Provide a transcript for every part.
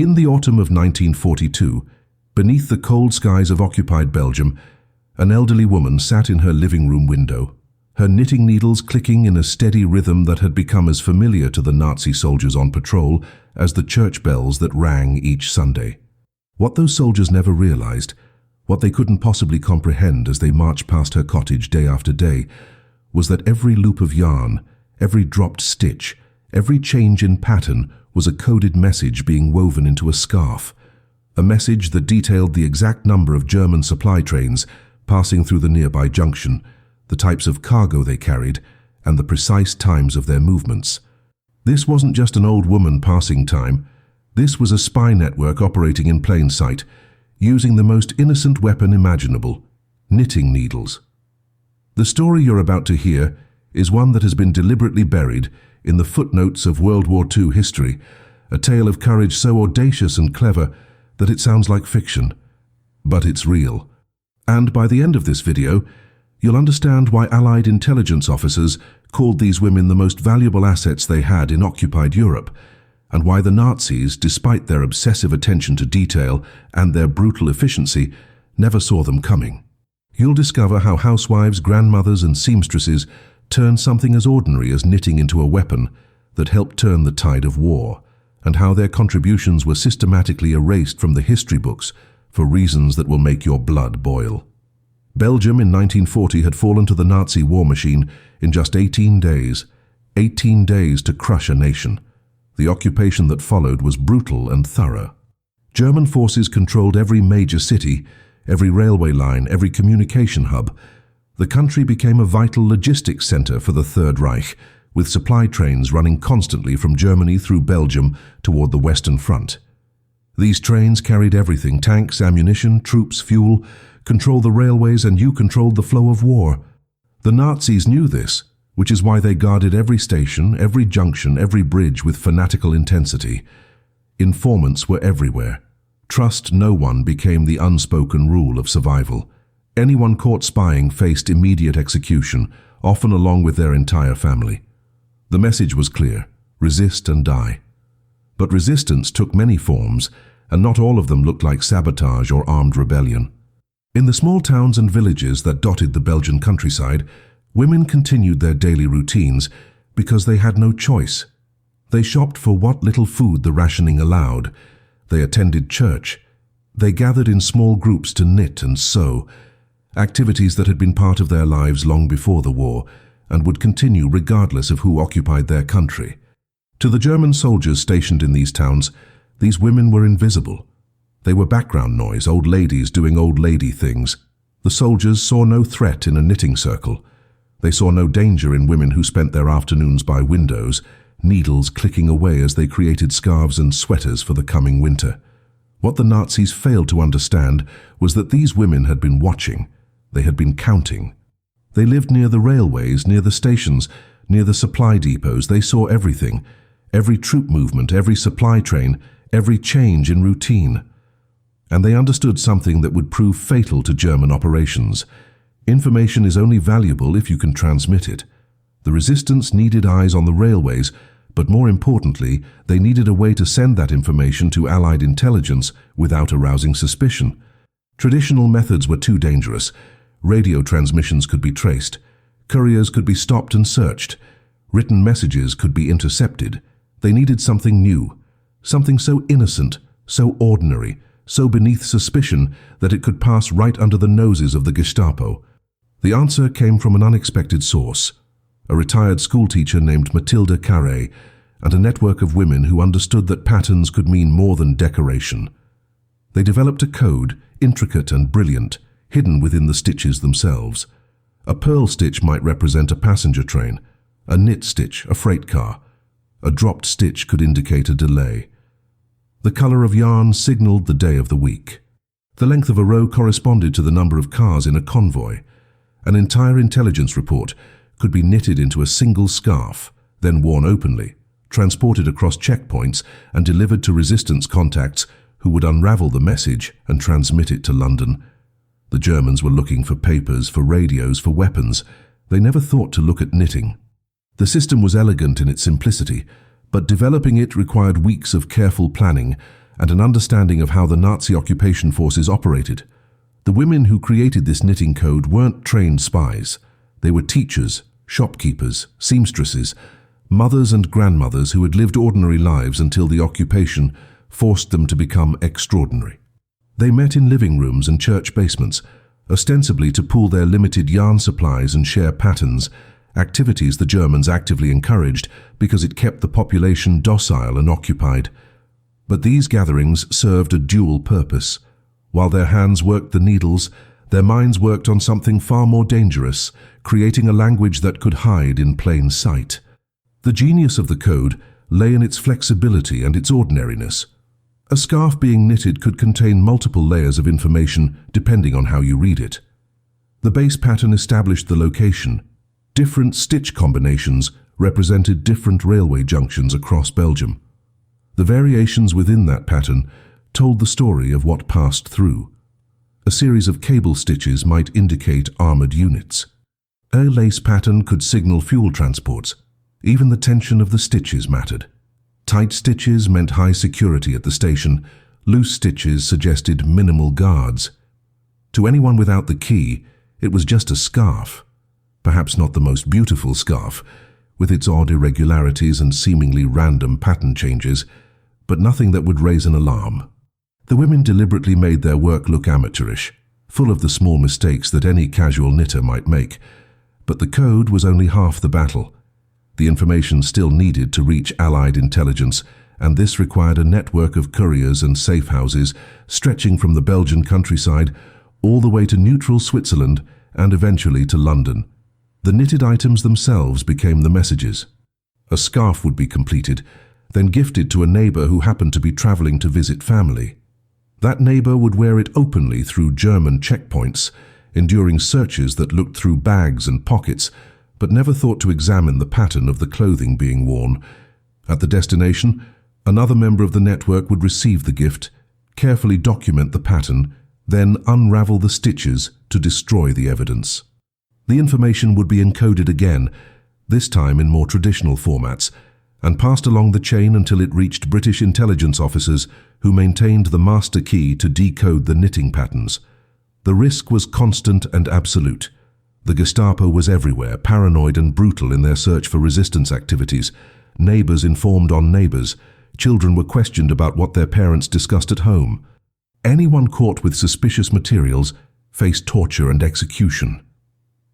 In the autumn of 1942, beneath the cold skies of occupied Belgium, an elderly woman sat in her living room window, her knitting needles clicking in a steady rhythm that had become as familiar to the Nazi soldiers on patrol as the church bells that rang each Sunday. What those soldiers never realized, what they couldn't possibly comprehend as they marched past her cottage day after day, was that every loop of yarn, every dropped stitch, every change in pattern was a coded message being woven into a scarf, a message that detailed the exact number of German supply trains passing through the nearby junction, the types of cargo they carried, and the precise times of their movements. This wasn't just an old woman passing time. This was a spy network operating in plain sight, using the most innocent weapon imaginable, knitting needles. The story you're about to hear is one that has been deliberately buried in the footnotes of World War II history, a tale of courage so audacious and clever that it sounds like fiction. But it's real. And by the end of this video, you'll understand why Allied intelligence officers called these women the most valuable assets they had in occupied Europe, and why the Nazis, despite their obsessive attention to detail and their brutal efficiency, never saw them coming. You'll discover how housewives, grandmothers, and seamstresses turned something as ordinary as knitting into a weapon that helped turn the tide of war, and how their contributions were systematically erased from the history books for reasons that will make your blood boil. Belgium in 1940 had fallen to the Nazi war machine in just 18 days. 18 days to crush a nation. The occupation that followed was brutal and thorough. German forces controlled every major city, every railway line, every communication hub. The country became a vital logistics center for the Third Reich, with supply trains running constantly from Germany through Belgium toward the Western Front. These trains carried everything: tanks, ammunition, troops, fuel, controlled the railways, and you controlled the flow of war. The Nazis knew this, which is why they guarded every station, every junction, every bridge with fanatical intensity. Informants were everywhere. Trust no one became the unspoken rule of survival. Anyone caught spying faced immediate execution, often along with their entire family. The message was clear: resist and die. But resistance took many forms, and not all of them looked like sabotage or armed rebellion. In the small towns and villages that dotted the Belgian countryside, women continued their daily routines because they had no choice. They shopped for what little food the rationing allowed. They attended church. They gathered in small groups to knit and sew, activities that had been part of their lives long before the war and would continue regardless of who occupied their country. To the German soldiers stationed in these towns, these women were invisible. They were background noise, old ladies doing old lady things. The soldiers saw no threat in a knitting circle. They saw no danger in women who spent their afternoons by windows, needles clicking away as they created scarves and sweaters for the coming winter. What the Nazis failed to understand was that these women had been watching. They had been counting. They lived near the railways, near the stations, near the supply depots. They saw everything, every troop movement, every supply train, every change in routine. And they understood something that would prove fatal to German operations. Information is only valuable if you can transmit it. The resistance needed eyes on the railways, but more importantly, they needed a way to send that information to Allied intelligence without arousing suspicion. Traditional methods were too dangerous. Radio transmissions could be traced. Couriers could be stopped and searched. Written messages could be intercepted. They needed something new, something so innocent, so ordinary, so beneath suspicion that it could pass right under the noses of the Gestapo. The answer came from an unexpected source: a retired schoolteacher named Mathilde Carré, and a network of women who understood that patterns could mean more than decoration. They developed a code, intricate and brilliant, hidden within the stitches themselves. A pearl stitch might represent a passenger train, a knit stitch a freight car. A dropped stitch could indicate a delay. The color of yarn signaled the day of the week. The length of a row corresponded to the number of cars in a convoy. An entire intelligence report could be knitted into a single scarf, then worn openly, transported across checkpoints and delivered to resistance contacts who would unravel the message and transmit it to London. The Germans were looking for papers, for radios, for weapons. They never thought to look at knitting. The system was elegant in its simplicity, but developing it required weeks of careful planning, and an understanding of how the Nazi occupation forces operated. The women who created this knitting code weren't trained spies. They were teachers, shopkeepers, seamstresses, mothers and grandmothers who had lived ordinary lives until the occupation forced them to become extraordinary. They met in living rooms and church basements, ostensibly to pool their limited yarn supplies and share patterns, activities the Germans actively encouraged because it kept the population docile and occupied. But these gatherings served a dual purpose. While their hands worked the needles, their minds worked on something far more dangerous, creating a language that could hide in plain sight. The genius of the code lay in its flexibility and its ordinariness. A scarf being knitted could contain multiple layers of information depending on how you read it. The base pattern established the location. Different stitch combinations represented different railway junctions across Belgium. The variations within that pattern told the story of what passed through. A series of cable stitches might indicate armored units. A lace pattern could signal fuel transports. Even the tension of the stitches mattered. Tight stitches meant high security at the station. Loose stitches suggested minimal guards. To anyone without the key, it was just a scarf. Perhaps not the most beautiful scarf, with its odd irregularities and seemingly random pattern changes, but nothing that would raise an alarm. The women deliberately made their work look amateurish, full of the small mistakes that any casual knitter might make. But the code was only half the battle. The information still needed to reach Allied intelligence, and this required a network of couriers and safe houses stretching from the Belgian countryside all the way to neutral Switzerland and eventually to London. The knitted items themselves became the messages. A scarf would be completed, then gifted to a neighbor who happened to be traveling to visit family. That neighbor would wear it openly through German checkpoints, enduring searches that looked through bags and pockets, but never thought to examine the pattern of the clothing being worn. At the destination, another member of the network would receive the gift, carefully document the pattern, then unravel the stitches to destroy the evidence. The information would be encoded again, this time in more traditional formats, and passed along the chain until it reached British intelligence officers who maintained the master key to decode the knitting patterns. The risk was constant and absolute. The Gestapo was everywhere, paranoid and brutal in their search for resistance activities. Neighbors informed on neighbors. Children were questioned about what their parents discussed at home. Anyone caught with suspicious materials faced torture and execution.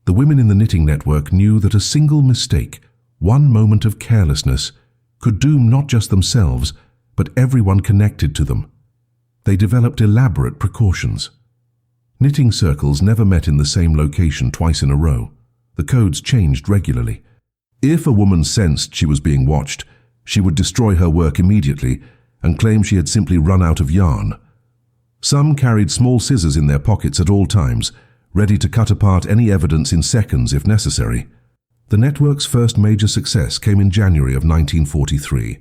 The women in the knitting network knew that a single mistake, one moment of carelessness, could doom not just themselves, but everyone connected to them. They developed elaborate precautions. Knitting circles never met in the same location twice in a row. The codes changed regularly. If a woman sensed she was being watched, she would destroy her work immediately and claim she had simply run out of yarn. Some carried small scissors in their pockets at all times, ready to cut apart any evidence in seconds if necessary. The network's first major success came in January of 1943,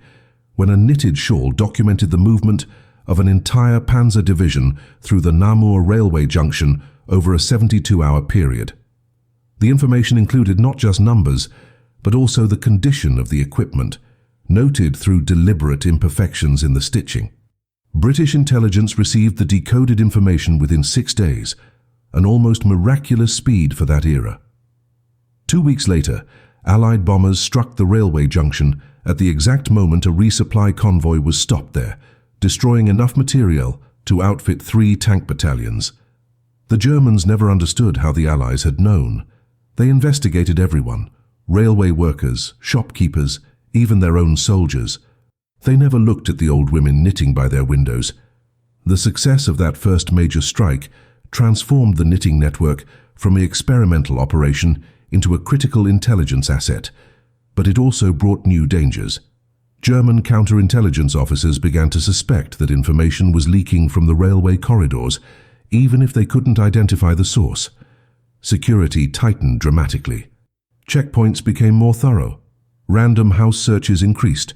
when a knitted shawl documented the movement of an entire panzer division through the Namur railway junction over a 72-hour period. The information included not just numbers, but also the condition of the equipment, noted through deliberate imperfections in the stitching. British intelligence received the decoded information within 6 days, an almost miraculous speed for that era. 2 weeks later, Allied bombers struck the railway junction at the exact moment a resupply convoy was stopped there, destroying enough material to outfit 3 tank battalions. The Germans never understood how the Allies had known. They investigated everyone, railway workers, shopkeepers, even their own soldiers. They never looked at the old women knitting by their windows. The success of that first major strike transformed the knitting network from an experimental operation into a critical intelligence asset, but it also brought new dangers. German counterintelligence officers began to suspect that information was leaking from the railway corridors, even if they couldn't identify the source. Security tightened dramatically. Checkpoints became more thorough. Random house searches increased.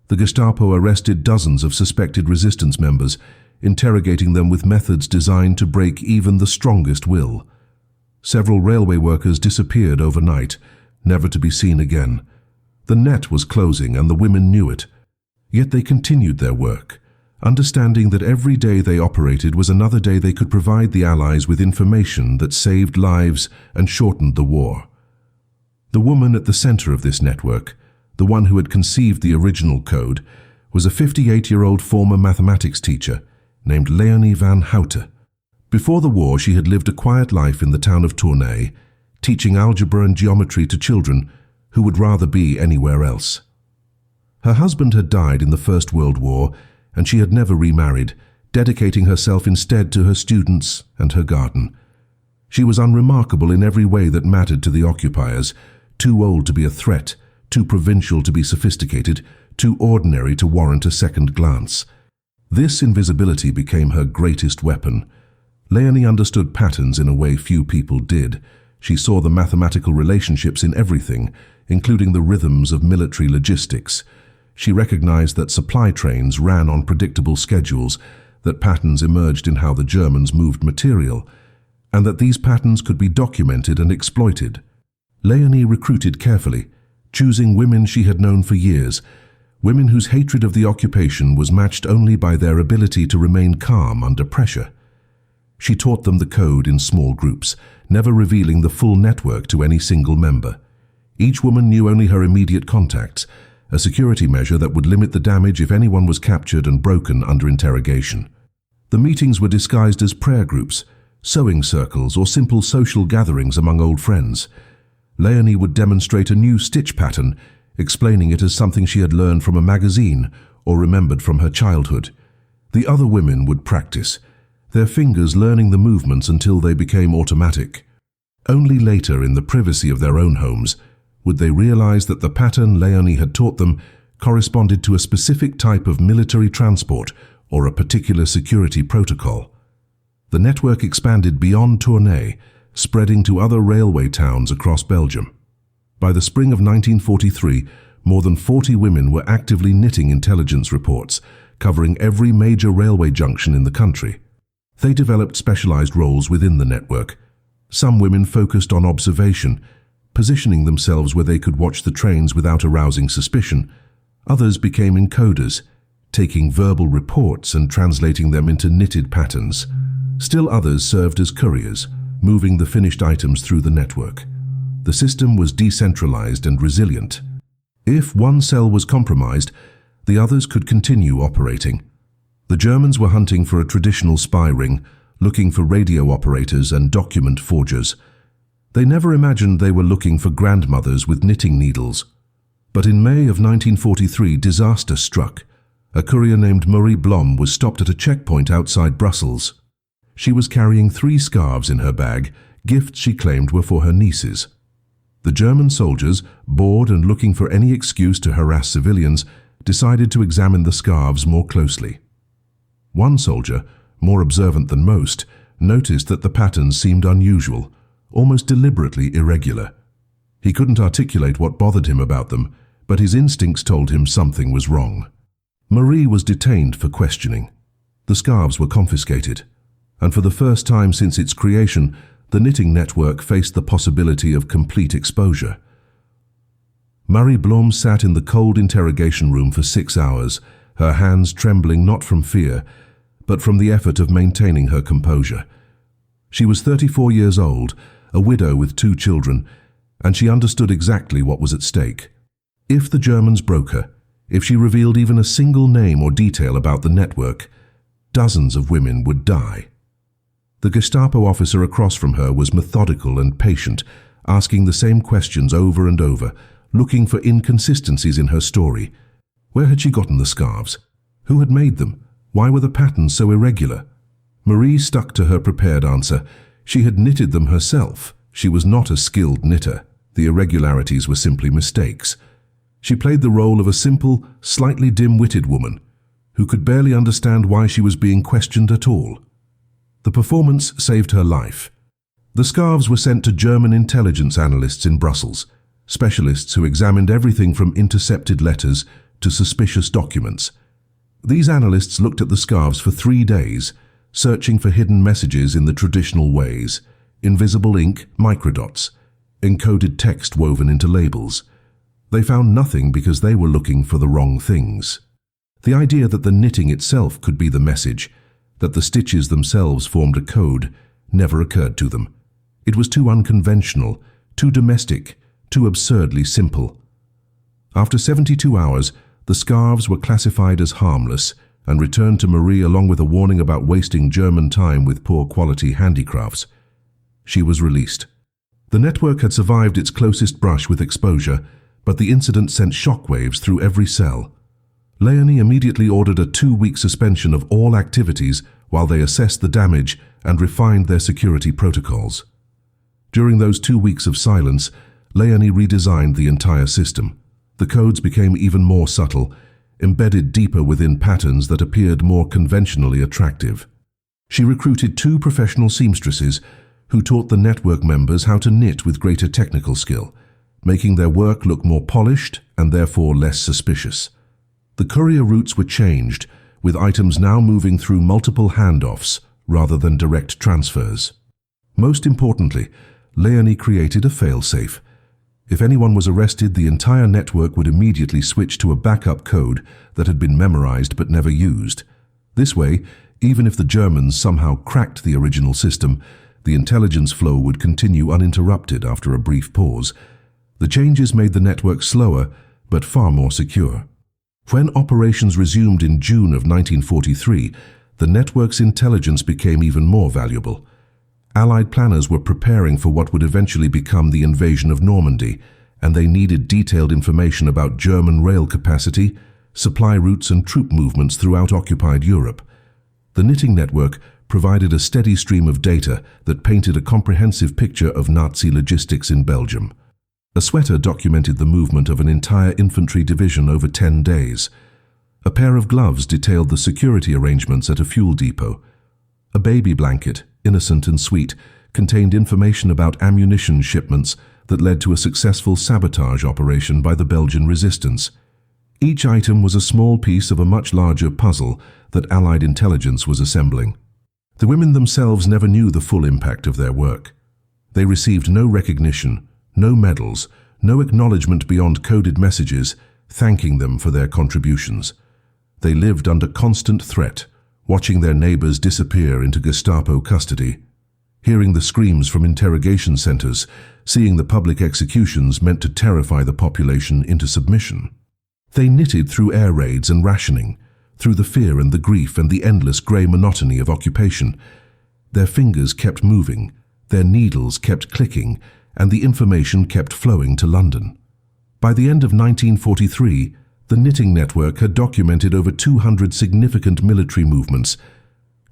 The Gestapo arrested dozens of suspected resistance members, interrogating them with methods designed to break even the strongest will. Several railway workers disappeared overnight, never to be seen again. The net was closing and the women knew it. Yet they continued their work. understanding that every day they operated was another day they could provide the Allies with information that saved lives and shortened the war. The woman at the center of this network, the one who had conceived the original code, was a 58-year-old former mathematics teacher named Leonie van Houtte. Before the war, she had lived a quiet life in the town of Tournai, teaching algebra and geometry to children who would rather be anywhere else. Her husband had died in the First World War, and she had never remarried, dedicating herself instead to her students and her garden. She was unremarkable in every way that mattered to the occupiers, too old to be a threat, too provincial to be sophisticated, too ordinary to warrant a second glance. This invisibility became her greatest weapon. Leonie understood patterns in a way few people did. She saw the mathematical relationships in everything, including the rhythms of military logistics. She recognized that supply trains ran on predictable schedules, that patterns emerged in how the Germans moved material, and that these patterns could be documented and exploited. Leonie recruited carefully, choosing women she had known for years, women whose hatred of the occupation was matched only by their ability to remain calm under pressure. She taught them the code in small groups, never revealing the full network to any single member. Each woman knew only her immediate contacts, a security measure that would limit the damage if anyone was captured and broken under interrogation. The meetings were disguised as prayer groups, sewing circles, or simple social gatherings among old friends. Leonie would demonstrate a new stitch pattern, explaining it as something she had learned from a magazine or remembered from her childhood. The other women would practice, their fingers learning the movements until they became automatic. Only later, in the privacy of their own homes, would they realize that the pattern Leonie had taught them corresponded to a specific type of military transport or a particular security protocol. The network expanded beyond Tournai, spreading to other railway towns across Belgium. By the spring of 1943, more than 40 women were actively knitting intelligence reports, covering every major railway junction in the country. They developed specialized roles within the network. Some women focused on observation, positioning themselves where they could watch the trains without arousing suspicion. Others became encoders, taking verbal reports and translating them into knitted patterns. Still others served as couriers, moving the finished items through the network. The system was decentralized and resilient. If one cell was compromised, the others could continue operating. The Germans were hunting for a traditional spy ring, looking for radio operators and document forgers. They never imagined they were looking for grandmothers with knitting needles. But in May of 1943, disaster struck. A courier named Marie Blom was stopped at a checkpoint outside Brussels. She was carrying 3 scarves in her bag, gifts she claimed were for her nieces. The German soldiers, bored and looking for any excuse to harass civilians, decided to examine the scarves more closely. One soldier, more observant than most, noticed that the patterns seemed unusual, almost deliberately irregular. He couldn't articulate what bothered him about them, but his instincts told him something was wrong. Marie was detained for questioning. The scarves were confiscated, and for the first time since its creation, the knitting network faced the possibility of complete exposure. Marie Blom sat in the cold interrogation room for 6 hours, her hands trembling not from fear, but from the effort of maintaining her composure. She was 34 years old, a widow with 2 children, and she understood exactly what was at stake. If the Germans broke her, if she revealed even a single name or detail about the network, dozens of women would die. The Gestapo officer across from her was methodical and patient, asking the same questions over and over, looking for inconsistencies in her story. Where had she gotten the scarves? Who had made them? Why were the patterns so irregular? Marie stuck to her prepared answer. She had knitted them herself. She was not a skilled knitter. The irregularities were simply mistakes. She played the role of a simple, slightly dim-witted woman who could barely understand why she was being questioned at all. The performance saved her life. The scarves were sent to German intelligence analysts in Brussels, specialists who examined everything from intercepted letters to suspicious documents. These analysts looked at the scarves for 3 days, searching for hidden messages in the traditional ways: invisible ink, microdots, encoded text woven into labels. They found nothing because they were looking for the wrong things. The idea that the knitting itself could be the message, that the stitches themselves formed a code, never occurred to them. It was too unconventional, too domestic, too absurdly simple. After 72 hours, the scarves were classified as harmless and returned to Marie along with a warning about wasting German time with poor quality handicrafts. She was released. The network had survived its closest brush with exposure, but the incident sent shockwaves through every cell. Leonie immediately ordered a 2-week suspension of all activities while they assessed the damage and refined their security protocols. During those 2 weeks of silence, Leonie redesigned the entire system. The codes became even more subtle, embedded deeper within patterns that appeared more conventionally attractive. She recruited 2 professional seamstresses who taught the network members how to knit with greater technical skill, making their work look more polished and therefore less suspicious. The courier routes were changed, with items now moving through multiple handoffs rather than direct transfers. Most importantly, Leonie created a fail-safe. If anyone was arrested, the entire network would immediately switch to a backup code that had been memorized but never used. This way, even if the Germans somehow cracked the original system, the intelligence flow would continue uninterrupted after a brief pause. The changes made the network slower, but far more secure. When operations resumed in June of 1943, the network's intelligence became even more valuable. Allied planners were preparing for what would eventually become the invasion of Normandy, and they needed detailed information about German rail capacity, supply routes and troop movements throughout occupied Europe. The knitting network provided a steady stream of data that painted a comprehensive picture of Nazi logistics in Belgium. A sweater documented the movement of an entire infantry division over 10 days. A pair of gloves detailed the security arrangements at a fuel depot. A baby blanket, innocent and sweet, contained information about ammunition shipments that led to a successful sabotage operation by the Belgian resistance. Each item was a small piece of a much larger puzzle that Allied intelligence was assembling. The women themselves never knew the full impact of their work. They received no recognition, no medals, no acknowledgement beyond coded messages thanking them for their contributions. They lived under constant threat, watching their neighbors disappear into Gestapo custody. Hearing the screams from interrogation centers, seeing the public executions meant to terrify the population into submission. They knitted through air raids and rationing, through the fear and the grief and the endless grey monotony of occupation. Their fingers kept moving, their needles kept clicking, and the information kept flowing to London. By the end of 1943, the knitting network had documented over 200 significant military movements,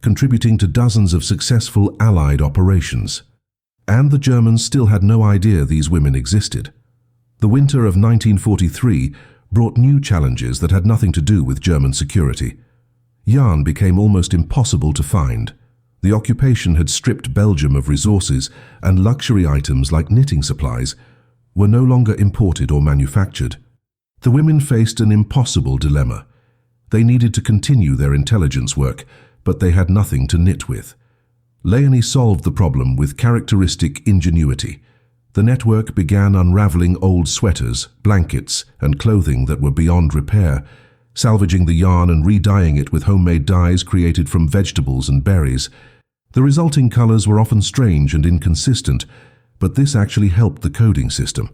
contributing to dozens of successful Allied operations. And the Germans still had no idea these women existed. The winter of 1943 brought new challenges that had nothing to do with German security. Yarn became almost impossible to find. The occupation had stripped Belgium of resources, and luxury items like knitting supplies were no longer imported or manufactured. The women faced an impossible dilemma. They needed to continue their intelligence work, but they had nothing to knit with. Leonie solved the problem with characteristic ingenuity. The network began unraveling old sweaters, blankets, and clothing that were beyond repair, salvaging the yarn and re-dyeing it with homemade dyes created from vegetables and berries. The resulting colors were often strange and inconsistent, but this actually helped the coding system.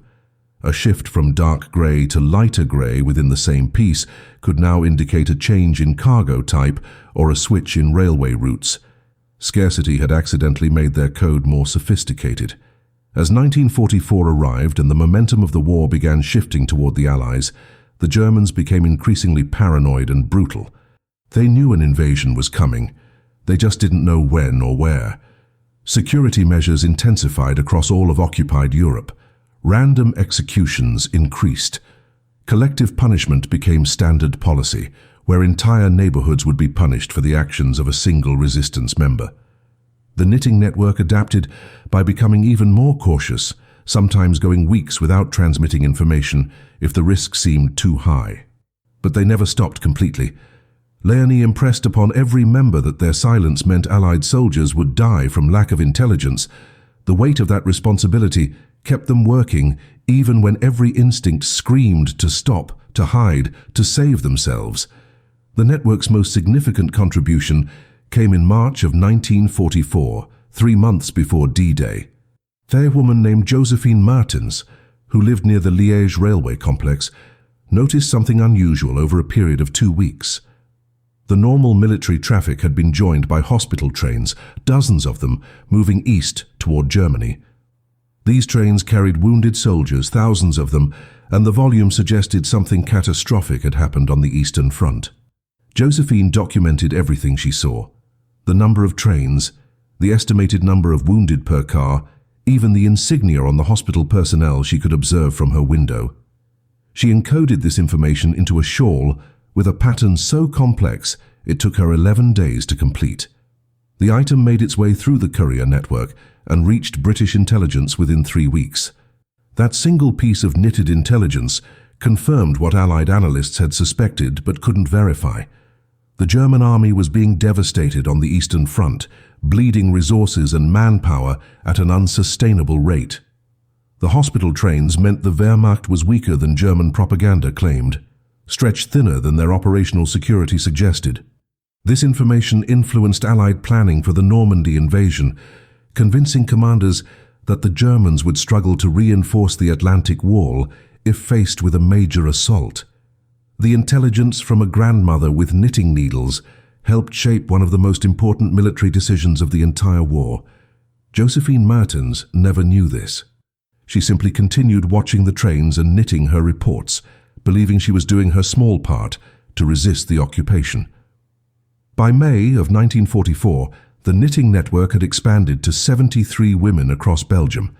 A shift from dark gray to lighter gray within the same piece could now indicate a change in cargo type or a switch in railway routes. Scarcity had accidentally made their code more sophisticated. As 1944 arrived and the momentum of the war began shifting toward the Allies, the Germans became increasingly paranoid and brutal. They knew an invasion was coming. They just didn't know when or where. Security measures intensified across all of occupied Europe. Random executions increased. Collective punishment became standard policy, where entire neighborhoods would be punished for the actions of a single resistance member. The knitting network adapted by becoming even more cautious, sometimes going weeks without transmitting information if the risk seemed too high. But they never stopped completely. Leonie impressed upon every member that their silence meant Allied soldiers would die from lack of intelligence. The weight of that responsibility kept them working even when every instinct screamed to stop, to hide, to save themselves. The network's most significant contribution came in March of 1944, 3 months before D-Day. A woman named Josephine Martens, who lived near the Liège railway complex, noticed something unusual over a period of 2 weeks. The normal military traffic had been joined by hospital trains, dozens of them, moving east toward Germany. These trains carried wounded soldiers, thousands of them, and the volume suggested something catastrophic had happened on the Eastern Front. Josephine documented everything she saw: the number of trains, the estimated number of wounded per car, even the insignia on the hospital personnel she could observe from her window. She encoded this information into a shawl with a pattern so complex it took her 11 days to complete. The item made its way through the courier network and reached British intelligence within 3 weeks. That single piece of knitted intelligence confirmed what Allied analysts had suspected but couldn't verify. The German army was being devastated on the Eastern Front, bleeding resources and manpower at an unsustainable rate. The hospital trains meant the Wehrmacht was weaker than German propaganda claimed, stretched thinner than their operational security suggested. This information influenced Allied planning for the Normandy invasion, convincing commanders that the Germans would struggle to reinforce the Atlantic Wall if faced with a major assault. The intelligence from a grandmother with knitting needles helped shape one of the most important military decisions of the entire war. Josephine Martens never knew this. She simply continued watching the trains and knitting her reports, believing she was doing her small part to resist the occupation. By May of 1944, the knitting network had expanded to 73 women across Belgium.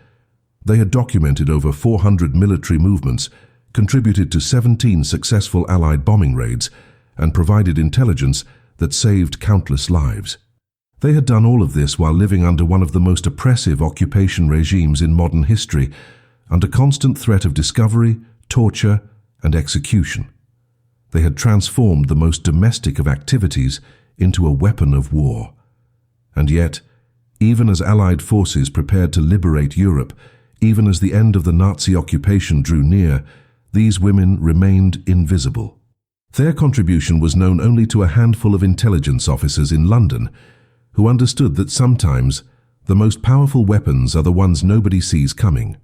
They had documented over 400 military movements, contributed to 17 successful Allied bombing raids, and provided intelligence that saved countless lives. They had done all of this while living under one of the most oppressive occupation regimes in modern history, under constant threat of discovery, torture, and execution. They had transformed the most domestic of activities into a weapon of war. And yet, even as Allied forces prepared to liberate Europe, even as the end of the Nazi occupation drew near, these women remained invisible. Their contribution was known only to a handful of intelligence officers in London, who understood that sometimes the most powerful weapons are the ones nobody sees coming.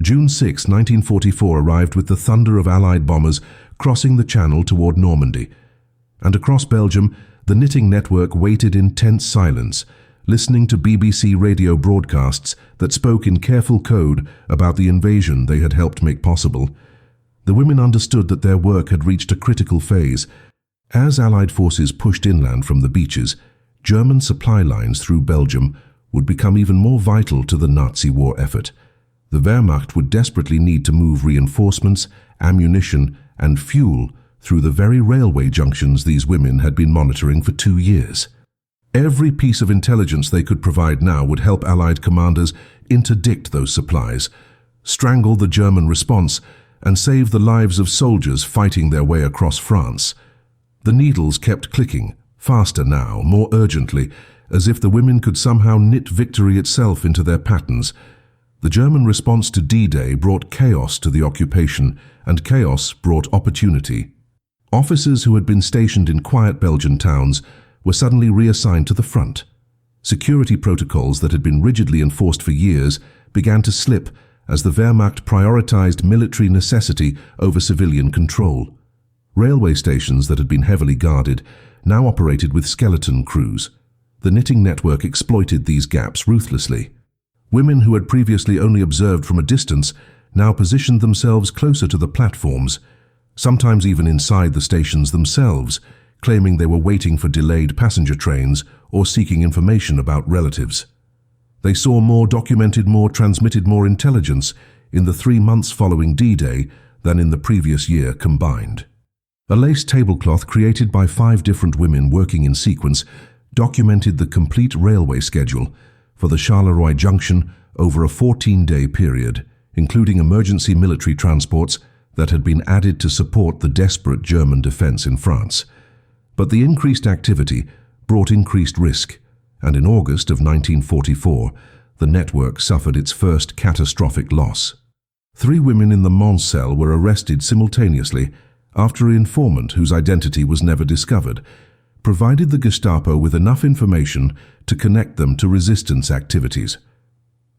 June 6, 1944 arrived with the thunder of Allied bombers crossing the Channel toward Normandy. And across Belgium, the knitting network waited in tense silence, listening to BBC radio broadcasts that spoke in careful code about the invasion they had helped make possible. The women understood that their work had reached a critical phase. As Allied forces pushed inland from the beaches, German supply lines through Belgium would become even more vital to the Nazi war effort. The Wehrmacht would desperately need to move reinforcements, ammunition, and fuel through the very railway junctions these women had been monitoring for 2 years. Every piece of intelligence they could provide now would help Allied commanders interdict those supplies, strangle the German response, and save the lives of soldiers fighting their way across France. The needles kept clicking, faster now, more urgently, as if the women could somehow knit victory itself into their patterns. The German response to D-Day brought chaos to the occupation, and chaos brought opportunity. Officers who had been stationed in quiet Belgian towns were suddenly reassigned to the front. Security protocols that had been rigidly enforced for years began to slip as the Wehrmacht prioritized military necessity over civilian control. Railway stations that had been heavily guarded now operated with skeleton crews. The knitting network exploited these gaps ruthlessly. Women who had previously only observed from a distance now positioned themselves closer to the platforms, sometimes even inside the stations themselves, claiming they were waiting for delayed passenger trains or seeking information about relatives. They saw more, documented more, transmitted more intelligence in the 3 months following D-Day than in the previous year combined. A lace tablecloth created by 5 different women working in sequence documented the complete railway schedule for the Charleroi Junction over a 14-day period, including emergency military transports that had been added to support the desperate German defense in France. But the increased activity brought increased risk, and in August of 1944, the network suffered its first catastrophic loss. 3 women in the Mons cell were arrested simultaneously after an informant whose identity was never discovered, provided the Gestapo with enough information to connect them to resistance activities.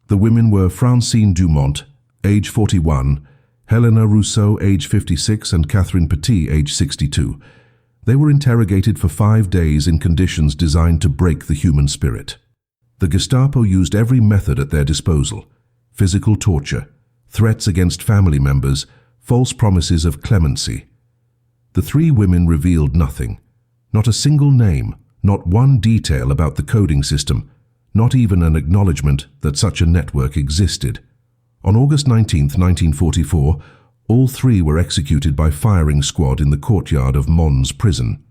The women were Francine Dumont, age 41, Helena Rousseau, age 56, and Catherine Petit, age 62. They were interrogated for 5 days in conditions designed to break the human spirit. The Gestapo used every method at their disposal: physical torture, threats against family members, false promises of clemency. The 3 women revealed nothing, not a single name, not one detail about the coding system, not even an acknowledgement that such a network existed. On August 19, 1944, all 3 were executed by firing squad in the courtyard of Mons prison.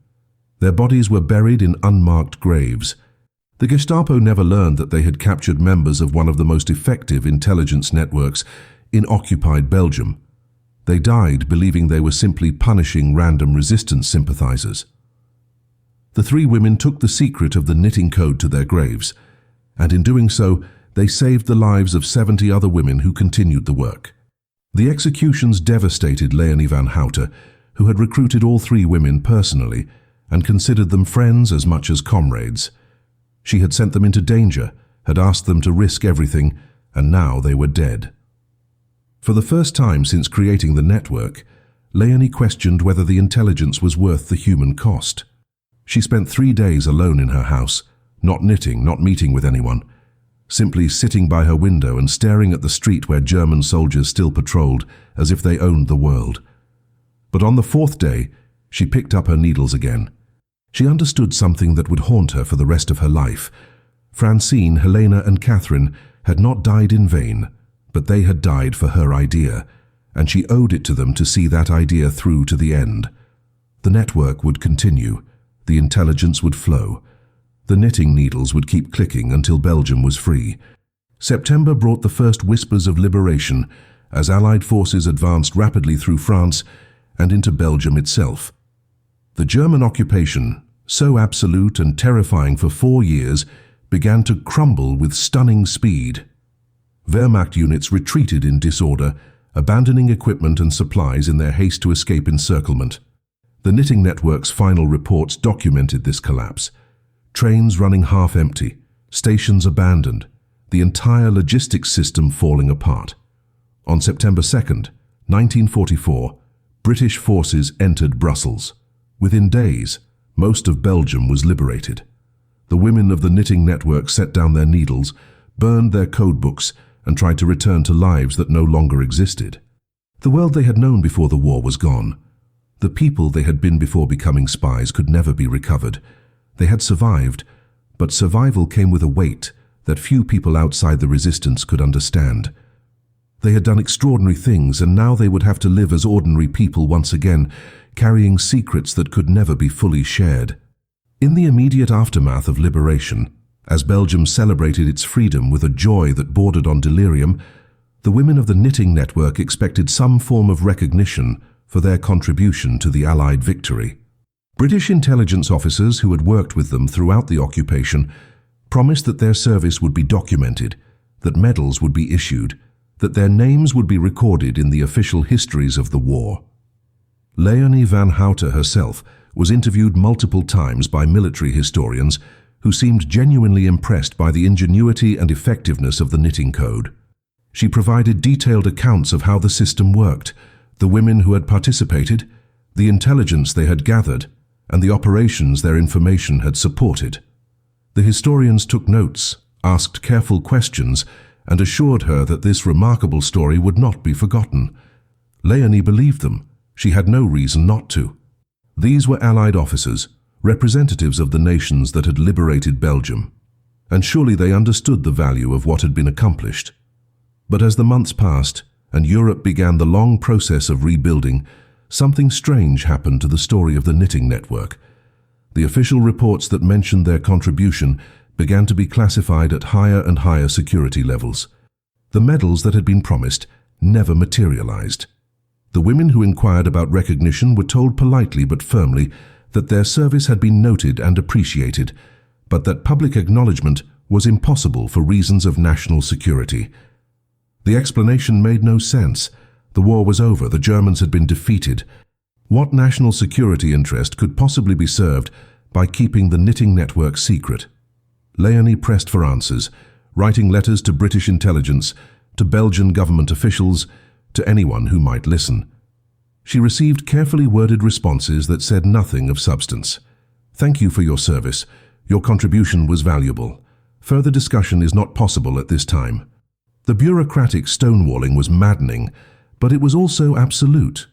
Their bodies were buried in unmarked graves. The Gestapo never learned that they had captured members of one of the most effective intelligence networks in occupied Belgium. They died believing they were simply punishing random resistance sympathizers. The 3 women took the secret of the knitting code to their graves, and in doing so, they saved the lives of 70 other women who continued the work. The executions devastated Leonie van Houtte, who had recruited all 3 women personally and considered them friends as much as comrades. She had sent them into danger, had asked them to risk everything, and now they were dead. For the first time since creating the network, Leonie questioned whether the intelligence was worth the human cost. She spent 3 days alone in her house, not knitting, not meeting with anyone, simply sitting by her window and staring at the street where German soldiers still patrolled as if they owned the world. But on the 4th day, she picked up her needles again. She understood something that would haunt her for the rest of her life. Francine, Helena, and Catherine had not died in vain, but they had died for her idea, and she owed it to them to see that idea through to the end. The network would continue. The intelligence would flow. The knitting needles would keep clicking until Belgium was free. September brought the first whispers of liberation as Allied forces advanced rapidly through France and into Belgium itself. The German occupation, so absolute and terrifying for 4 years, began to crumble with stunning speed. Wehrmacht units retreated in disorder, abandoning equipment and supplies in their haste to escape encirclement. The knitting network's final reports documented this collapse. Trains running half empty, stations abandoned, the entire logistics system falling apart. On September 2nd, 1944, British forces entered Brussels. Within days, most of Belgium was liberated. The women of the knitting network set down their needles, burned their codebooks, and tried to return to lives that no longer existed. The world they had known before the war was gone. The people they had been before becoming spies could never be recovered. They had survived, but survival came with a weight that few people outside the resistance could understand. They had done extraordinary things, and now they would have to live as ordinary people once again, carrying secrets that could never be fully shared. In the immediate aftermath of liberation, as Belgium celebrated its freedom with a joy that bordered on delirium, the women of the knitting network expected some form of recognition for their contribution to the Allied victory. British intelligence officers who had worked with them throughout the occupation promised that their service would be documented, that medals would be issued, that their names would be recorded in the official histories of the war. Leonie van Houtte herself was interviewed multiple times by military historians who seemed genuinely impressed by the ingenuity and effectiveness of the knitting code. She provided detailed accounts of how the system worked, the women who had participated, the intelligence they had gathered, and the operations their information had supported. The historians took notes, asked careful questions, and assured her that this remarkable story would not be forgotten. Leonie believed them. She had no reason not to. These were Allied officers, representatives of the nations that had liberated Belgium, and surely they understood the value of what had been accomplished. But as the months passed and Europe began the long process of rebuilding, something strange happened to the story of the knitting network. The official reports that mentioned their contribution began to be classified at higher and higher security levels. The medals that had been promised never materialized. The women who inquired about recognition were told politely but firmly that their service had been noted and appreciated, but that public acknowledgement was impossible for reasons of national security. The explanation made no sense. The war was over, the Germans had been defeated. What national security interest could possibly be served by keeping the knitting network secret? Leonie pressed for answers, writing letters to British intelligence, to Belgian government officials, to anyone who might listen. She received carefully worded responses that said nothing of substance. "Thank you for your service. Your contribution was valuable. Further discussion is not possible at this time." The bureaucratic stonewalling was maddening, but it was also absolute.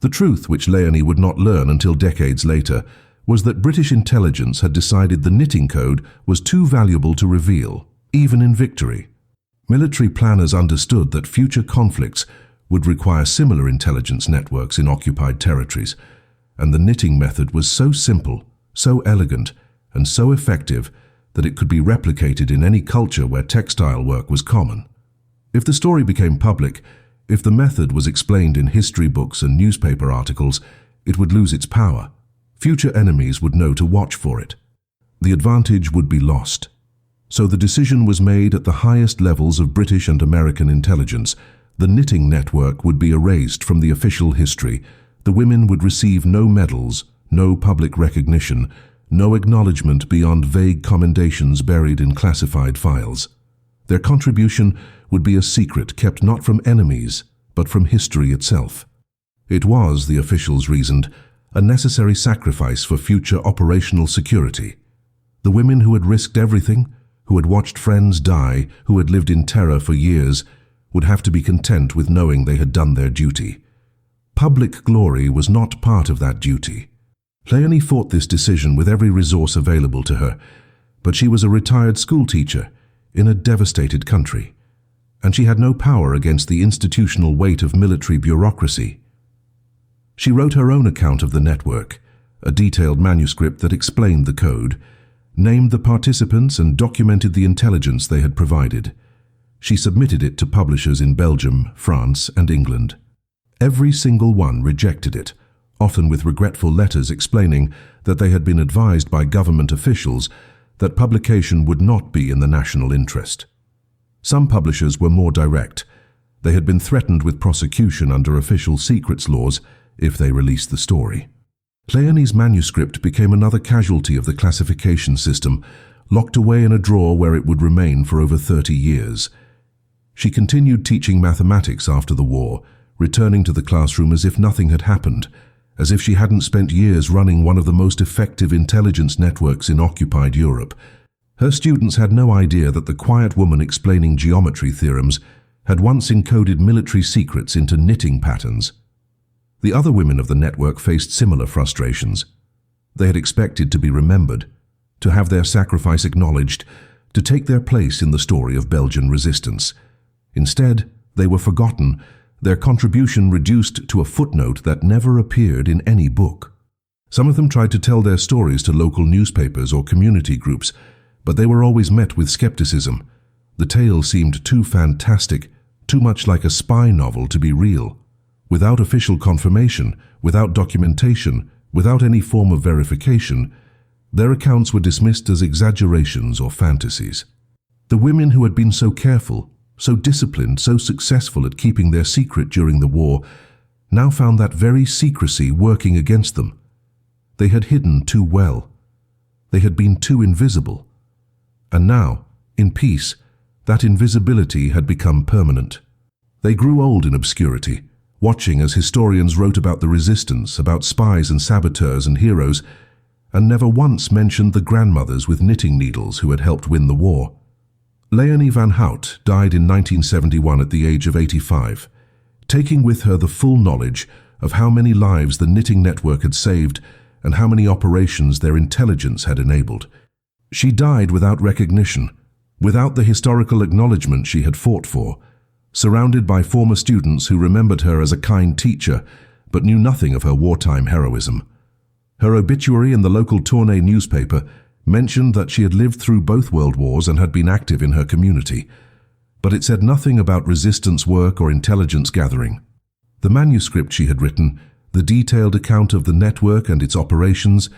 The truth, which Leonie would not learn until decades later, was that British intelligence had decided the knitting code was too valuable to reveal, even in victory. Military planners understood that future conflicts would require similar intelligence networks in occupied territories, and the knitting method was so simple, so elegant, and so effective that it could be replicated in any culture where textile work was common. If the story became public, if the method was explained in history books and newspaper articles, it would lose its power. Future enemies would know to watch for it. The advantage would be lost. So the decision was made at the highest levels of British and American intelligence. The knitting network would be erased from the official history. The women would receive no medals, no public recognition, no acknowledgement beyond vague commendations buried in classified files. Their contribution would be a secret kept not from enemies, but from history itself. It was, the officials reasoned, a necessary sacrifice for future operational security. The women who had risked everything, who had watched friends die, who had lived in terror for years, would have to be content with knowing they had done their duty. Public glory was not part of that duty. Leonie fought this decision with every resource available to her, but she was a retired schoolteacher in a devastated country, and she had no power against the institutional weight of military bureaucracy. She wrote her own account of the network, a detailed manuscript that explained the code, named the participants and documented the intelligence they had provided. She submitted it to publishers in Belgium, France, and England. Every single one rejected it, often with regretful letters explaining that they had been advised by government officials that publication would not be in the national interest. Some publishers were more direct. They had been threatened with prosecution under official secrets laws if they released the story. Leonie's manuscript became another casualty of the classification system, locked away in a drawer where it would remain for over 30 years. She continued teaching mathematics after the war, returning to the classroom as if nothing had happened, as if she hadn't spent years running one of the most effective intelligence networks in occupied Europe. Her students had no idea that the quiet woman explaining geometry theorems had once encoded military secrets into knitting patterns. The other women of the network faced similar frustrations. They had expected to be remembered, to have their sacrifice acknowledged, to take their place in the story of Belgian resistance. Instead, they were forgotten, their contribution reduced to a footnote that never appeared in any book. Some of them tried to tell their stories to local newspapers or community groups, but they were always met with skepticism. The tale seemed too fantastic, too much like a spy novel to be real. Without official confirmation, without documentation, without any form of verification, their accounts were dismissed as exaggerations or fantasies. The women who had been so careful, so disciplined, so successful at keeping their secret during the war, now found that very secrecy working against them. They had hidden too well. They had been too invisible. And now, in peace, that invisibility had become permanent. They grew old in obscurity, watching as historians wrote about the resistance, about spies and saboteurs and heroes, and never once mentioned the grandmothers with knitting needles who had helped win the war. Leonie van Houtte died in 1971 at the age of 85, taking with her the full knowledge of how many lives the knitting network had saved and how many operations their intelligence had enabled. She died without recognition, without the historical acknowledgement she had fought for, surrounded by former students who remembered her as a kind teacher but knew nothing of her wartime heroism. Her obituary in the local Tournai newspaper mentioned that she had lived through both world wars and had been active in her community, but it said nothing about resistance work or intelligence gathering. The manuscript she had written, the detailed account of the network and its operations,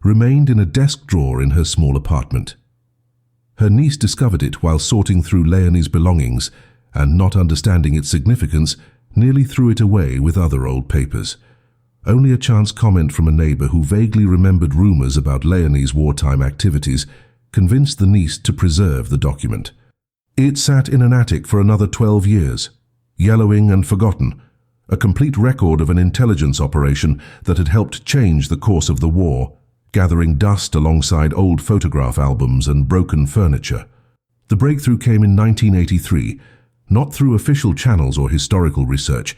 remained in a desk drawer in her small apartment. Her niece discovered it while sorting through Leonie's belongings, and not understanding its significance, nearly threw it away with other old papers. Only a chance comment from a neighbor who vaguely remembered rumors about Leonie's wartime activities convinced the niece to preserve the document. It sat in an attic for another 12 years, yellowing and forgotten, a complete record of an intelligence operation that had helped change the course of the war, gathering dust alongside old photograph albums and broken furniture. The breakthrough came in 1983, not through official channels or historical research,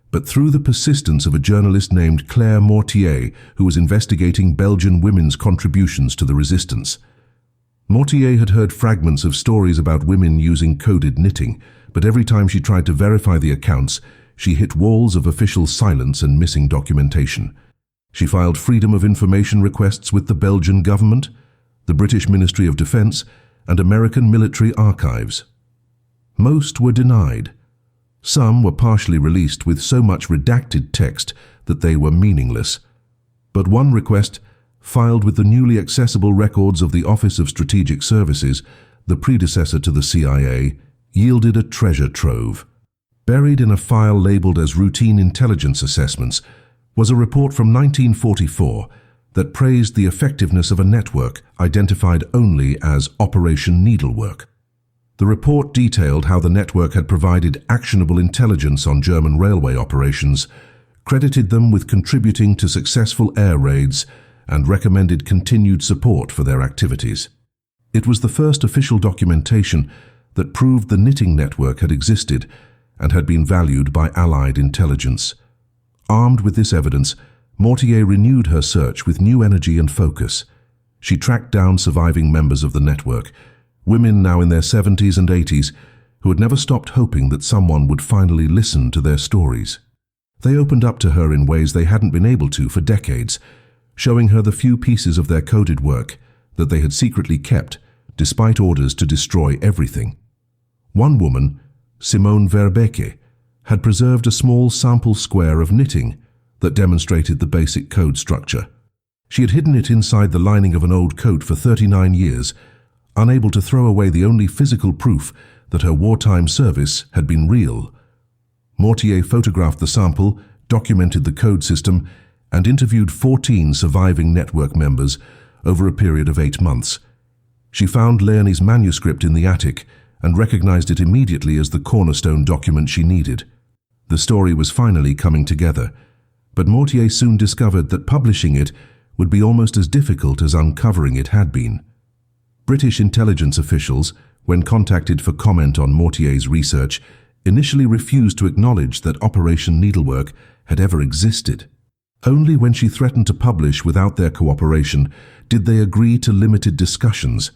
but through the persistence of a journalist named Claire Mortier, who was investigating Belgian women's contributions to the resistance. Mortier had heard fragments of stories about women using coded knitting, but every time she tried to verify the accounts, she hit walls of official silence and missing documentation. She filed freedom of information requests with the Belgian government, the British Ministry of Defense, and American military archives. Most were denied. Some were partially released with so much redacted text that they were meaningless. But one request, filed with the newly accessible records of the Office of Strategic Services, the predecessor to the CIA, yielded a treasure trove. Buried in a file labeled as Routine Intelligence Assessments was a report from 1944 that praised the effectiveness of a network identified only as Operation Needlework. The report detailed how the network had provided actionable intelligence on German railway operations, credited them with contributing to successful air raids, and recommended continued support for their activities. It was the first official documentation that proved the knitting network had existed and had been valued by Allied intelligence. Armed with this evidence, Mortier renewed her search with new energy and focus. She tracked down surviving members of the network, women now in their 70s and 80s, who had never stopped hoping that someone would finally listen to their stories. They opened up to her in ways they hadn't been able to for decades, showing her the few pieces of their coded work that they had secretly kept, despite orders to destroy everything. One woman, Simone Verbeke, had preserved a small sample square of knitting that demonstrated the basic code structure. She had hidden it inside the lining of an old coat for 39 years, unable to throw away the only physical proof that her wartime service had been real. Mortier photographed the sample, documented the code system, and interviewed 14 surviving network members over a period of 8 months. She found Leonie's manuscript in the attic and recognized it immediately as the cornerstone document she needed. The story was finally coming together, but Mortier soon discovered that publishing it would be almost as difficult as uncovering it had been. British intelligence officials, when contacted for comment on Mortier's research, initially refused to acknowledge that Operation Needlework had ever existed. Only when she threatened to publish without their cooperation did they agree to limited discussions,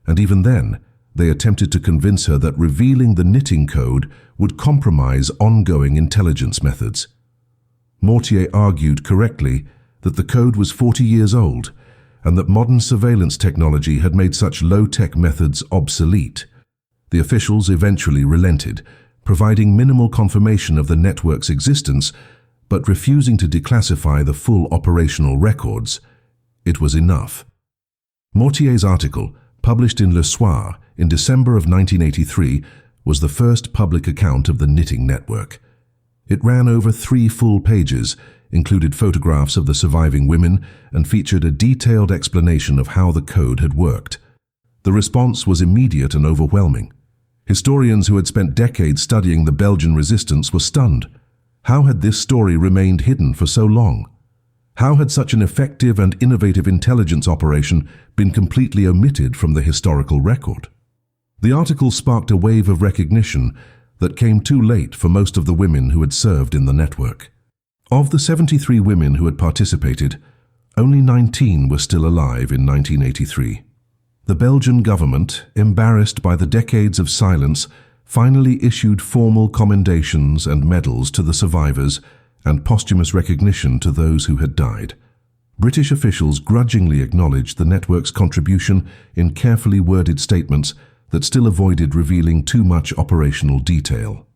and even then, they attempted to convince her that revealing the knitting code would compromise ongoing intelligence methods. Mortier argued correctly that the code was 40 years old and that modern surveillance technology had made such low-tech methods obsolete. The officials eventually relented, providing minimal confirmation of the network's existence, but refusing to declassify the full operational records. It was enough. Mortier's article, published in Le Soir in December of 1983, was the first public account of the knitting network. It ran over 3 full pages, included photographs of the surviving women, and featured a detailed explanation of how the code had worked. The response was immediate and overwhelming. Historians who had spent decades studying the Belgian resistance were stunned. How had this story remained hidden for so long? How had such an effective and innovative intelligence operation been completely omitted from the historical record? The article sparked a wave of recognition that came too late for most of the women who had served in the network. Of the 73 women who had participated, only 19 were still alive in 1983. The Belgian government, embarrassed by the decades of silence, finally issued formal commendations and medals to the survivors and posthumous recognition to those who had died. British officials grudgingly acknowledged the network's contribution in carefully worded statements that still avoided revealing too much operational detail.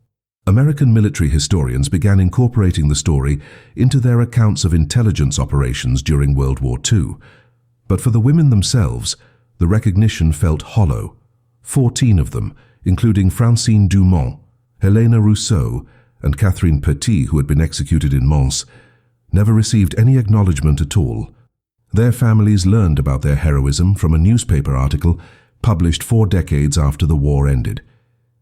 American military historians began incorporating the story into their accounts of intelligence operations during World War II. But for the women themselves, the recognition felt hollow. 14 of them, including Francine Dumont, Helena Rousseau, and Catherine Petit, who had been executed in Mons, never received any acknowledgement at all. Their families learned about their heroism from a newspaper article published 4 decades after the war ended.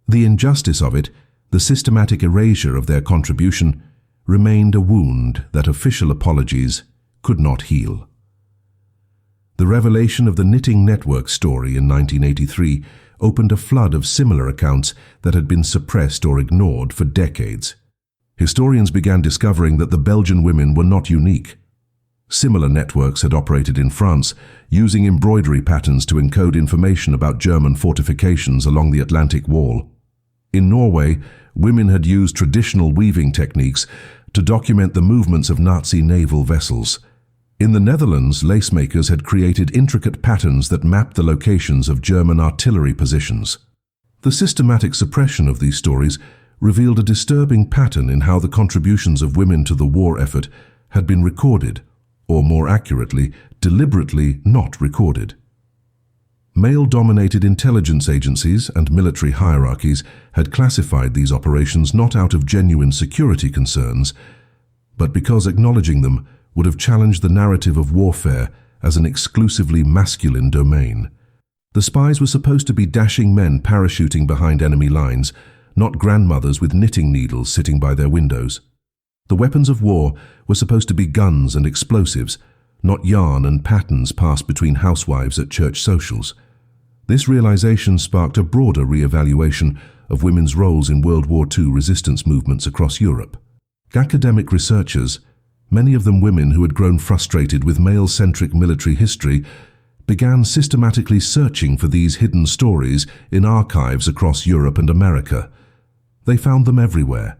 The injustice of it, the systematic erasure of their contribution, remained a wound that official apologies could not heal. The revelation of the Knitting Network story in 1983 opened a flood of similar accounts that had been suppressed or ignored for decades. Historians began discovering that the Belgian women were not unique. Similar networks had operated in France, using embroidery patterns to encode information about German fortifications along the Atlantic Wall. In Norway, women had used traditional weaving techniques to document the movements of Nazi naval vessels. In the Netherlands, lacemakers had created intricate patterns that mapped the locations of German artillery positions. The systematic suppression of these stories revealed a disturbing pattern in how the contributions of women to the war effort had been recorded, or more accurately, deliberately not recorded. Male-dominated intelligence agencies and military hierarchies had classified these operations not out of genuine security concerns, but because acknowledging them would have challenged the narrative of warfare as an exclusively masculine domain. The spies were supposed to be dashing men parachuting behind enemy lines, not grandmothers with knitting needles sitting by their windows. The weapons of war were supposed to be guns and explosives, not yarn and patterns passed between housewives at church socials. This realization sparked a broader re-evaluation of women's roles in World War II resistance movements across Europe. Academic researchers, many of them women who had grown frustrated with male-centric military history, began systematically searching for these hidden stories in archives across Europe and America. They found them everywhere.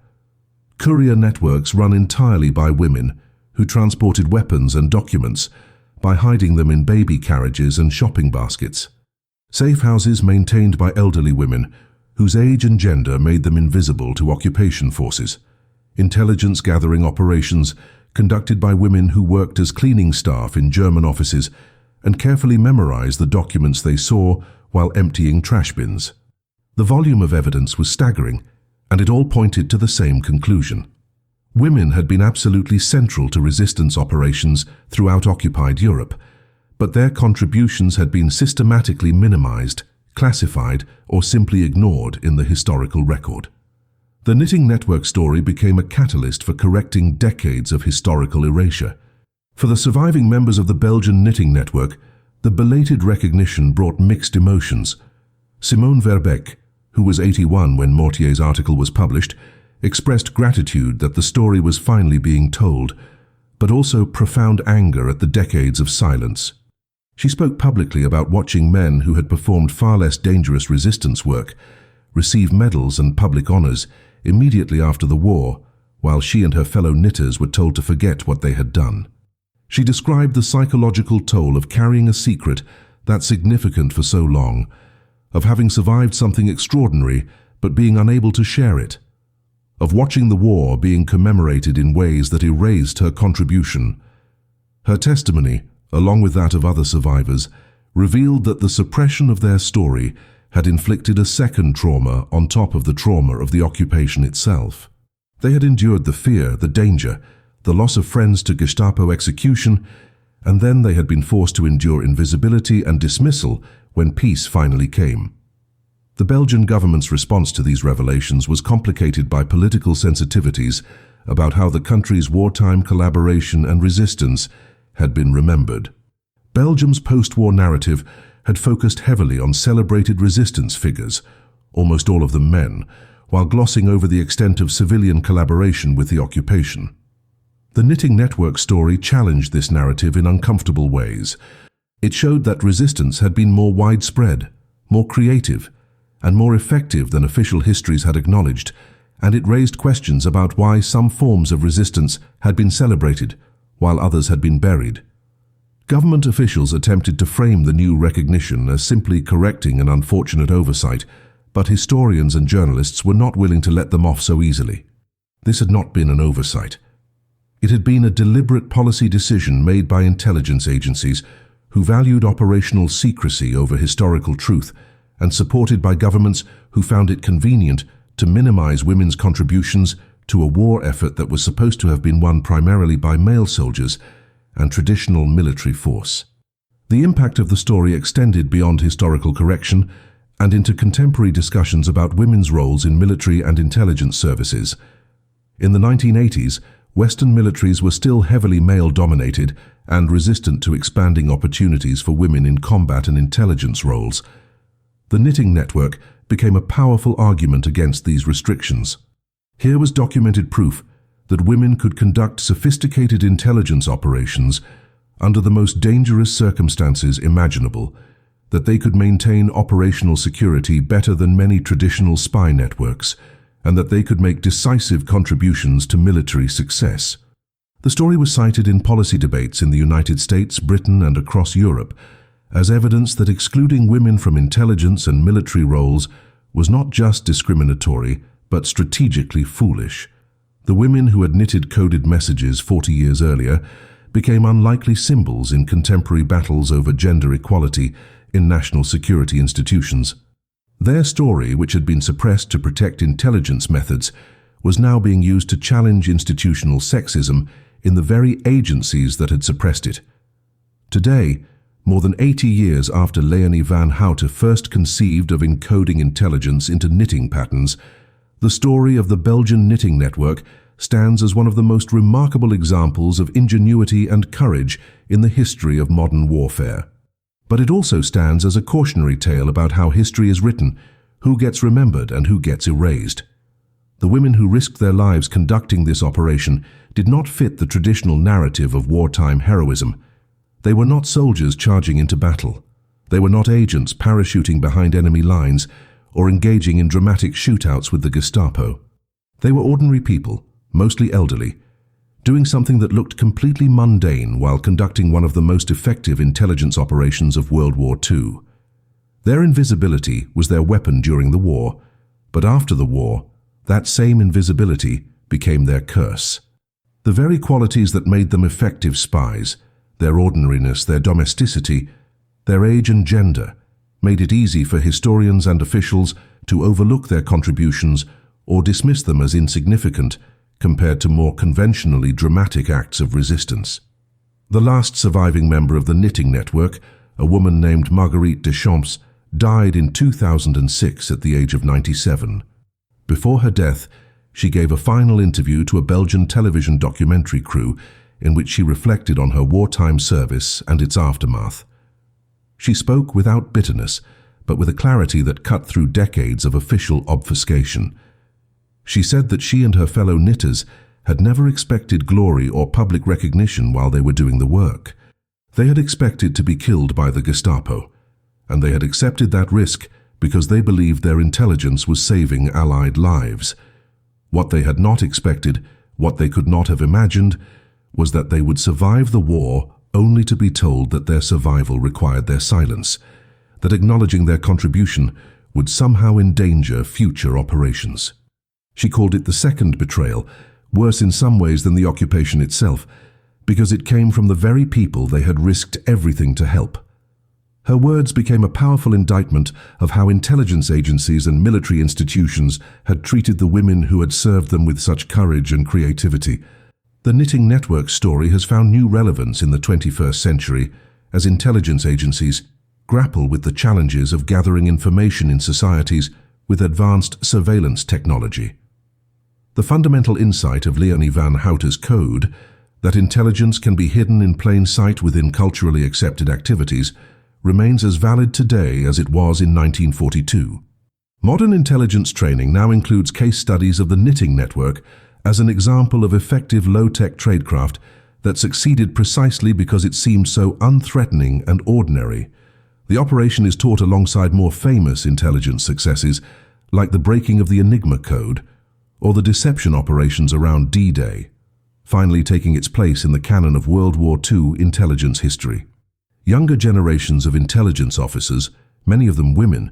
Courier networks run entirely by women who transported weapons and documents by hiding them in baby carriages and shopping baskets. Safe houses maintained by elderly women whose age and gender made them invisible to occupation forces. Intelligence gathering operations conducted by women who worked as cleaning staff in German offices and carefully memorized the documents they saw while emptying trash bins. The volume of evidence was staggering, and it all pointed to the same conclusion. Women had been absolutely central to resistance operations throughout occupied Europe, but their contributions had been systematically minimized, classified, or simply ignored in the historical record. The Knitting Network story became a catalyst for correcting decades of historical erasure. For the surviving members of the Belgian Knitting Network, the belated recognition brought mixed emotions. Simone Verbeek, who was 81 when Mortier's article was published, expressed gratitude that the story was finally being told, but also profound anger at the decades of silence. She spoke publicly about watching men who had performed far less dangerous resistance work receive medals and public honors immediately after the war, while she and her fellow knitters were told to forget what they had done. She described the psychological toll of carrying a secret that significant for so long, of having survived something extraordinary but being unable to share it, of watching the war being commemorated in ways that erased her contribution. Her testimony, along with that of other survivors, revealed that the suppression of their story had inflicted a second trauma on top of the trauma of the occupation itself. They had endured the fear, the danger, the loss of friends to Gestapo execution, and then they had been forced to endure invisibility and dismissal when peace finally came. The Belgian government's response to these revelations was complicated by political sensitivities about how the country's wartime collaboration and resistance had been remembered. Belgium's post-war narrative had focused heavily on celebrated resistance figures, almost all of them men, while glossing over the extent of civilian collaboration with the occupation. The Knitting Network story challenged this narrative in uncomfortable ways. It showed that resistance had been more widespread, more creative, and more effective than official histories had acknowledged, and it raised questions about why some forms of resistance had been celebrated, while others had been buried. Government officials attempted to frame the new recognition as simply correcting an unfortunate oversight, but historians and journalists were not willing to let them off so easily. This had not been an oversight. It had been a deliberate policy decision made by intelligence agencies who valued operational secrecy over historical truth, and supported by governments who found it convenient to minimize women's contributions to a war effort that was supposed to have been won primarily by male soldiers and traditional military force. The impact of the story extended beyond historical correction and into contemporary discussions about women's roles in military and intelligence services. In the 1980s, Western militaries were still heavily male-dominated and resistant to expanding opportunities for women in combat and intelligence roles. The knitting network became a powerful argument against these restrictions. Here was documented proof that women could conduct sophisticated intelligence operations under the most dangerous circumstances imaginable, that they could maintain operational security better than many traditional spy networks, and that they could make decisive contributions to military success. The story was cited in policy debates in the United States, Britain, and across Europe as evidence that excluding women from intelligence and military roles was not just discriminatory, but strategically foolish. The women who had knitted coded messages 40 years earlier became unlikely symbols in contemporary battles over gender equality in national security institutions. Their story, which had been suppressed to protect intelligence methods, was now being used to challenge institutional sexism in the very agencies that had suppressed it. Today, more than 80 years after Leonie van Houtte first conceived of encoding intelligence into knitting patterns, the story of the Belgian knitting network stands as one of the most remarkable examples of ingenuity and courage in the history of modern warfare. But it also stands as a cautionary tale about how history is written, who gets remembered and who gets erased. The women who risked their lives conducting this operation did not fit the traditional narrative of wartime heroism. They were not soldiers charging into battle. They were not agents parachuting behind enemy lines or engaging in dramatic shootouts with the Gestapo. They were ordinary people, mostly elderly, doing something that looked completely mundane while conducting one of the most effective intelligence operations of World War II. Their invisibility was their weapon during the war, but after the war, that same invisibility became their curse. The very qualities that made them effective spies, their ordinariness, their domesticity, their age and gender, made it easy for historians and officials to overlook their contributions or dismiss them as insignificant compared to more conventionally dramatic acts of resistance. The last surviving member of the knitting network, a woman named Marguerite Deschamps, died in 2006 at the age of 97. Before her death, she gave a final interview to a Belgian television documentary crew in which she reflected on her wartime service and its aftermath. She spoke without bitterness, but with a clarity that cut through decades of official obfuscation. She said that she and her fellow knitters had never expected glory or public recognition while they were doing the work. They had expected to be killed by the Gestapo, and they had accepted that risk because they believed their intelligence was saving Allied lives. What they had not expected, what they could not have imagined, was that they would survive the war only to be told that their survival required their silence, that acknowledging their contribution would somehow endanger future operations. She called it the second betrayal, worse in some ways than the occupation itself, because it came from the very people they had risked everything to help. Her words became a powerful indictment of how intelligence agencies and military institutions had treated the women who had served them with such courage and creativity. The knitting network story has found new relevance in the 21st century as intelligence agencies grapple with the challenges of gathering information in societies with advanced surveillance technology. The fundamental insight of Leonie van Houtte's code, that intelligence can be hidden in plain sight within culturally accepted activities, remains as valid today as it was in 1942. Modern intelligence training now includes case studies of the knitting network as an example of effective low-tech tradecraft that succeeded precisely because it seemed so unthreatening and ordinary. The operation is taught alongside more famous intelligence successes, like the breaking of the Enigma code, or the deception operations around D-Day, finally taking its place in the canon of World War II intelligence history. Younger generations of intelligence officers, many of them women,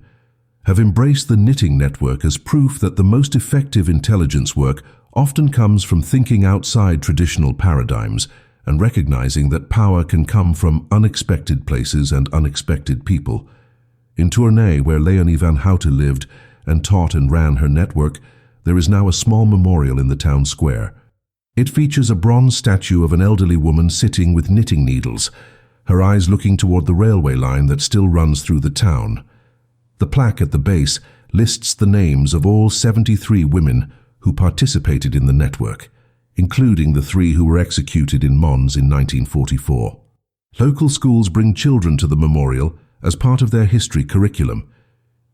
have embraced the knitting network as proof that the most effective intelligence work often comes from thinking outside traditional paradigms and recognizing that power can come from unexpected places and unexpected people. In Tournai, where Leonie van Houtte lived and taught and ran her network, there is now a small memorial in the town square. It features a bronze statue of an elderly woman sitting with knitting needles, her eyes looking toward the railway line that still runs through the town. The plaque at the base lists the names of all 73 women who participated in the network, including the 3 who were executed in Mons in 1944. Local schools bring children to the memorial as part of their history curriculum,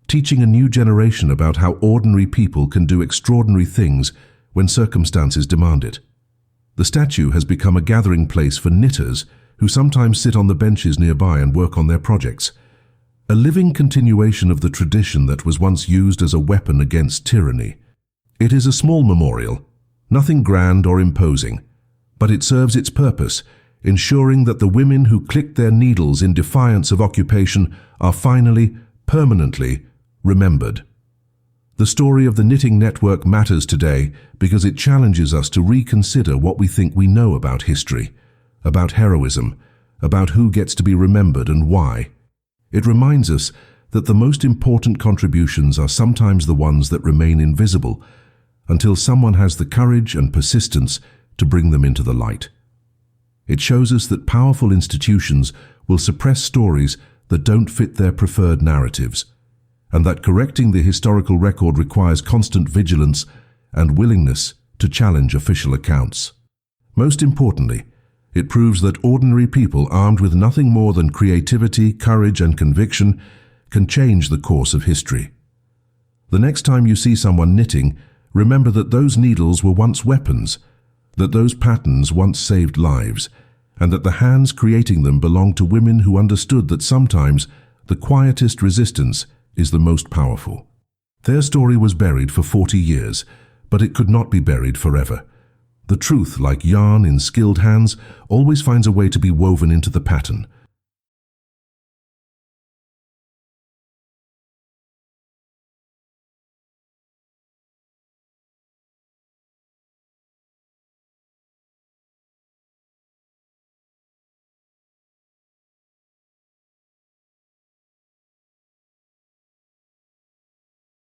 teaching a new generation about how ordinary people can do extraordinary things when circumstances demand it. The statue has become a gathering place for knitters who sometimes sit on the benches nearby and work on their projects, a living continuation of the tradition that was once used as a weapon against tyranny. It is a small memorial, nothing grand or imposing, but it serves its purpose, ensuring that the women who clicked their needles in defiance of occupation are finally, permanently remembered. The story of the knitting network matters today because it challenges us to reconsider what we think we know about history, about heroism, about who gets to be remembered and why. It reminds us that the most important contributions are sometimes the ones that remain invisible until someone has the courage and persistence to bring them into the light. It shows us that powerful institutions will suppress stories that don't fit their preferred narratives, and that correcting the historical record requires constant vigilance and willingness to challenge official accounts. Most importantly, it proves that ordinary people armed with nothing more than creativity, courage, and conviction can change the course of history. The next time you see someone knitting, remember that those needles were once weapons, that those patterns once saved lives, and that the hands creating them belonged to women who understood that sometimes the quietest resistance is the most powerful. Their story was buried for 40 years, but it could not be buried forever. The truth, like yarn in skilled hands, always finds a way to be woven into the pattern.